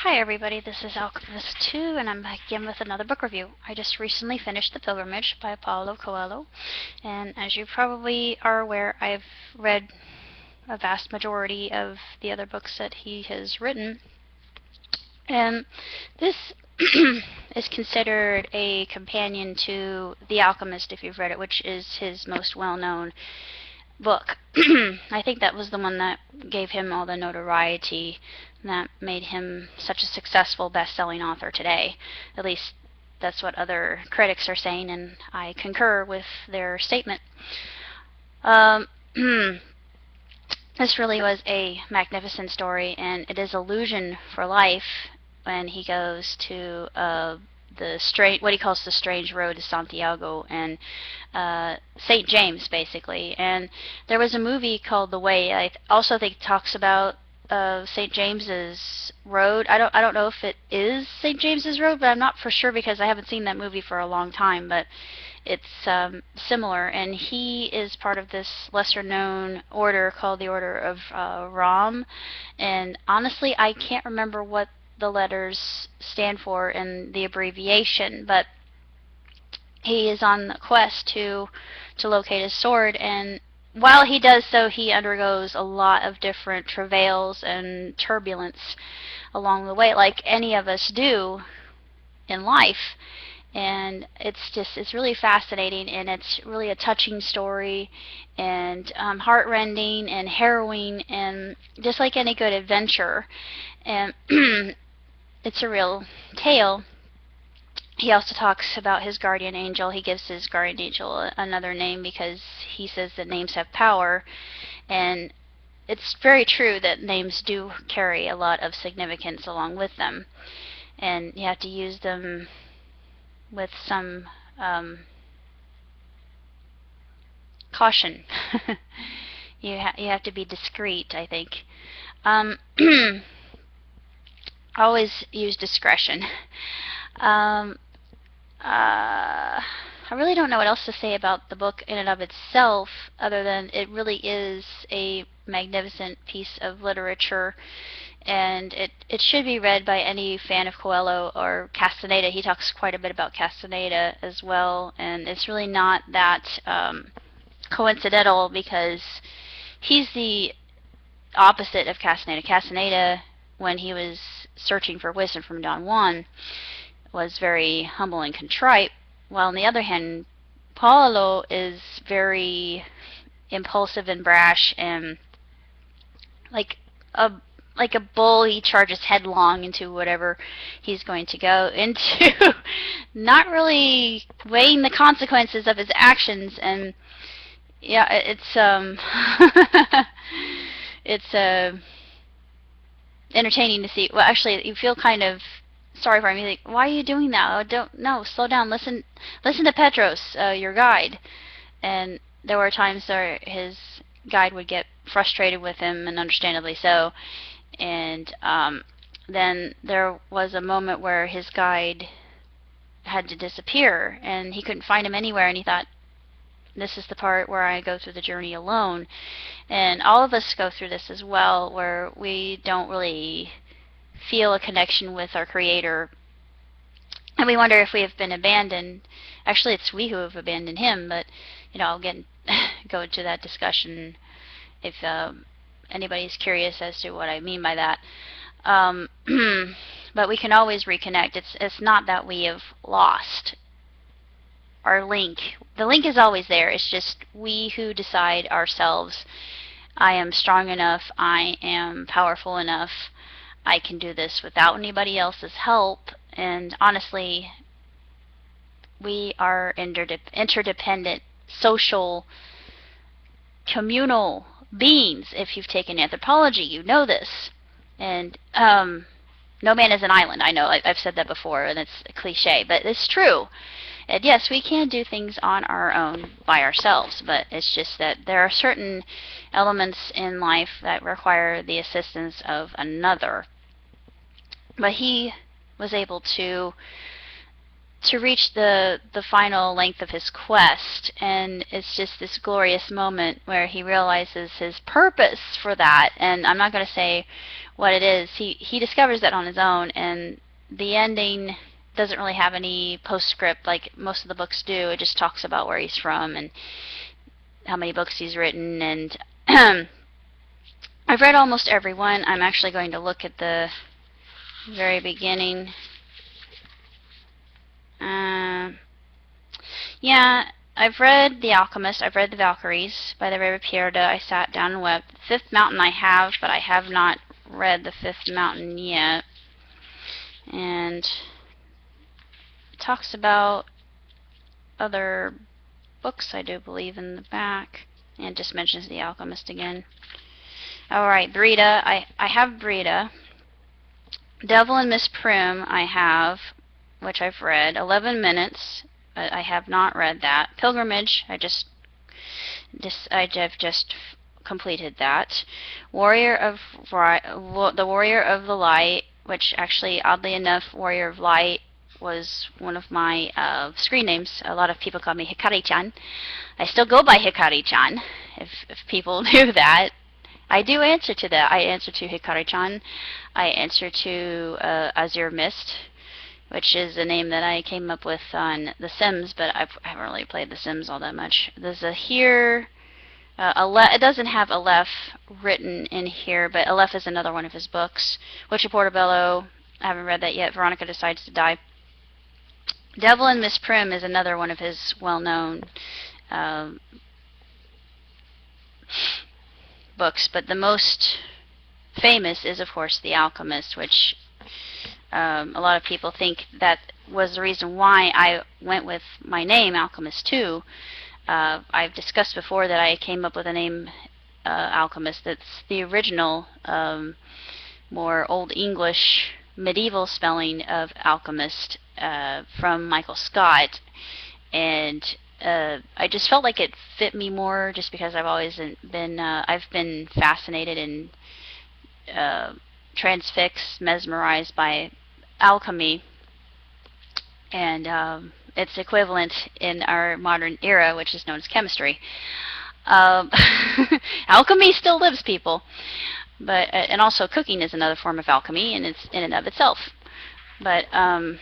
Hi everybody, this is Alchemist2 and I'm back again with another book review. I just recently finished The Pilgrimage by Paulo Coelho, and as you probably are aware, I've read a vast majority of the other books that he has written, and this is considered a companion to The Alchemist, if you've read it, which is his most well-known book. I think that was the one that gave him all the notoriety that made him such a successful best-selling author today. At least that's what other critics are saying, and I concur with their statement. This really was a magnificent story, and it is illusion for life when he goes to what he calls the strange road to Santiago and St. James, basically. And there was a movie called The Way. I also think it talks about St. James's Road. I don't know if it is St. James's Road, but I'm not for sure because I haven't seen that movie for a long time. But it's similar, and he is part of this lesser-known order called the Order of Ram. And honestly, I can't remember what the letters stand for in the abbreviation, but he is on the quest to locate his sword, and while he does so, he undergoes a lot of different travails and turbulence along the way, like any of us do in life. And it's really fascinating, and it's really a touching story, and heartrending and harrowing, and just like any good adventure. And it's a real tale. He also talks about his guardian angel. He gives his guardian angel another name because he says that names have power, and it's very true that names do carry a lot of significance along with them, and you have to use them with some caution. You have to be discreet, I think. Always use discretion. I really don't know what else to say about the book in and of itself, other than it really is a magnificent piece of literature, and it should be read by any fan of Coelho or Castaneda. He talks quite a bit about Castaneda as well, and it's really not that coincidental, because he's the opposite of Castaneda. Castaneda, when he was searching for wisdom from Don Juan, was very humble and contrite, while on the other hand, Paulo is very impulsive and brash, and like a bull, he charges headlong into whatever he's going to go into, not really weighing the consequences of his actions. And yeah, it's it's entertaining to see. Well, actually, you feel kind of sorry for him. You're like, why are you doing that? Oh, don't, no, slow down. Listen to Petros, your guide. And there were times where his guide would get frustrated with him, and understandably so. And then there was a moment where his guide had to disappear, and he couldn't find him anywhere, and he thought, this is the part where I go through the journey alone. And all of us go through this as well, where we don't really feel a connection with our Creator, and we wonder if we have been abandoned. Actually, it's we who have abandoned Him, but I'll go into that discussion if anybody's curious as to what I mean by that. But we can always reconnect. It's not that we have lost our link. The link is always there. It's just we who decide ourselves, I am strong enough, I am powerful enough, I can do this without anybody else's help. And honestly, we are interdependent, social, communal beings. If you've taken anthropology, you know this. And no man is an island. I know I've said that before, and it's a cliche, but it's true. And yes, we can do things on our own by ourselves, but it's just that there are certain elements in life that require the assistance of another. But he was able to to reach the final length of his quest, and it's just this glorious moment where he realizes his purpose for that. And I'm not going to say what it is. He discovers that on his own, and the ending doesn't really have any postscript like most of the books do. It just talks about where he's from and how many books he's written. And I've read almost every one. I'm actually going to look at the very beginning. Yeah, I've read The Alchemist. I've read The Valkyries by the Rey Pierda. I sat down and wept. Fifth Mountain I have, but I have not read The Fifth Mountain yet. And it talks about other books, I do believe, in the back. And just mentions The Alchemist again. Alright, Breda. I have Breda. Devil and Miss Prim I have, which I've read. 11 Minutes. I have not read that. Pilgrimage, I have just completed that. The Warrior of the Light, which actually, oddly enough, Warrior of Light was one of my screen names. A lot of people call me Hikari-chan. I still go by Hikari-chan, if people knew that. I do answer to that. I answer to Hikari-chan. I answer to Azure Mist, which is a name that I came up with on The Sims, but I haven't really played The Sims all that much. There's a here, it doesn't have Aleph written in here, but Aleph is another one of his books. Witcher Portobello, I haven't read that yet. Veronica Decides to Die. Devil and Miss Prim is another one of his well-known books, but the most famous is, of course, The Alchemist, which a lot of people think that was the reason why I went with my name, Alchemist 2. I've discussed before that I came up with a name, Alchemist, that's the original, more Old English, medieval spelling of alchemist from Michael Scott. And I just felt like it fit me more just because I've always been fascinated and transfixed, mesmerized by alchemy, and its equivalent in our modern era, which is known as chemistry. Alchemy still lives, people, but and also cooking is another form of alchemy, and it's in and of itself. But I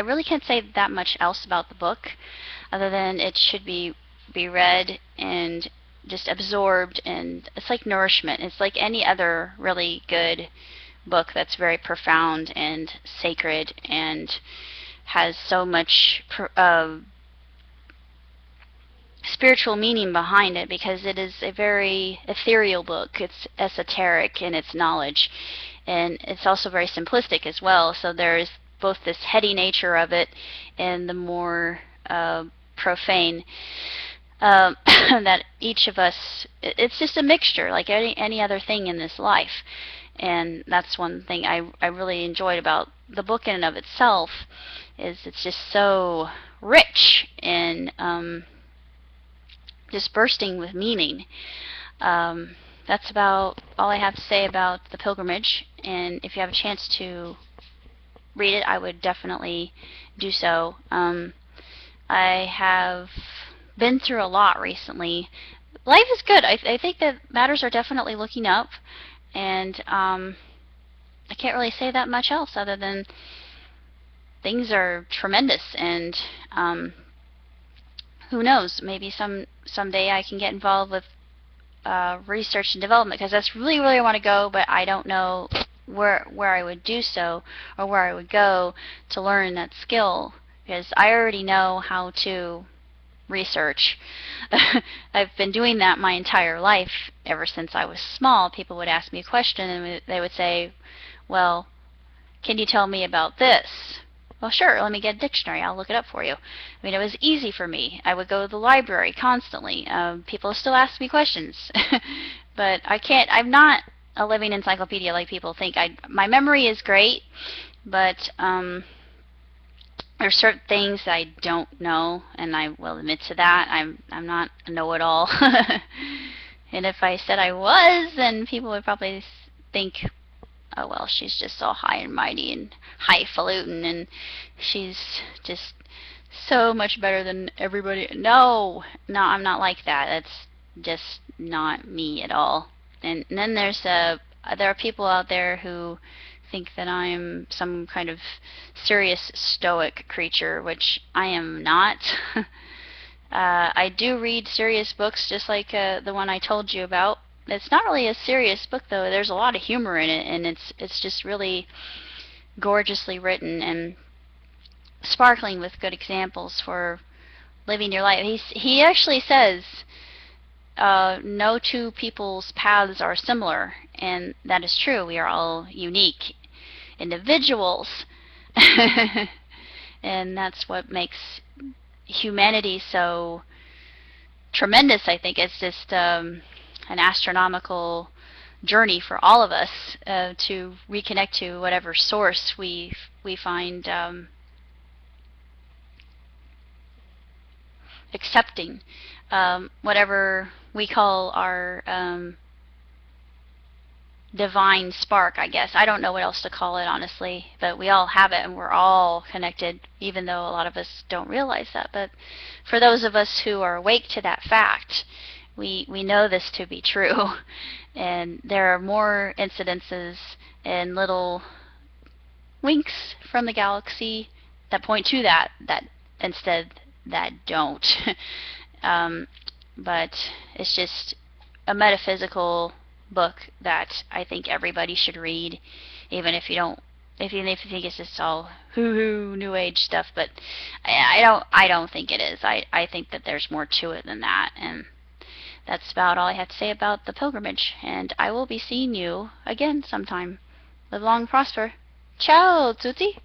really can't say that much else about the book, other than it should be read and just absorbed, and it's like nourishment. It's like any other really good book that's very profound and sacred and has so much spiritual meaning behind it, because it is a very ethereal book. It's esoteric in its knowledge, and it's also very simplistic as well. So there's both this heady nature of it and the more profane that each of us, it's just a mixture like any other thing in this life. And that's one thing I really enjoyed about the book in and of itself, is it's just so rich and just bursting with meaning. That's about all I have to say about The Pilgrimage, and if you have a chance to read it, I would definitely do so. I have been through a lot recently. Life is good. I think that matters are definitely looking up, and I can't really say that much else other than things are tremendous, and who knows, maybe someday I can get involved with research and development, because that's really where I want to go, but I don't know where I would do so, or where I would go to learn that skill, because I already know how to research. I've been doing that my entire life. Ever since I was small, people would ask me a question and they would say, well, can you tell me about this? Well, sure, let me get a dictionary, I'll look it up for you. I mean, it was easy for me. I would go to the library constantly. People still ask me questions. But I'm not a living encyclopedia like people think. My memory is great, but there's certain things that I don't know, and I will admit to that. I'm not a know-it-all. And if I said I was, then people would probably think oh well, she's just all high and mighty and highfalutin, and she's just so much better than everybody. No, no, I'm not like that. That's just not me at all. And then there are people out there who think that I'm some kind of serious stoic creature, which I am not. I do read serious books, just like the one I told you about. It's not really a serious book, though. There's a lot of humor in it, and it's just really gorgeously written and sparkling with good examples for living your life. He actually says no two people's paths are similar, and that is true. We are all unique individuals, and that's what makes humanity so tremendous. I think it's just an astronomical journey for all of us to reconnect to whatever source we find accepting, whatever we call our divine spark, I guess. I don't know what else to call it, honestly, but we all have it, and we're all connected, even though a lot of us don't realize that. But for those of us who are awake to that fact, we know this to be true, and there are more incidences and little winks from the galaxy that point to that instead that don't. But it's just a metaphysical book that I think everybody should read, even if you don't, even if you think it's just all hoo-hoo new age stuff. But I don't think it is. I think that there's more to it than that. And that's about all I have to say about the pilgrimage. And I will be seeing you again sometime. Live long and prosper. Ciao, tutti.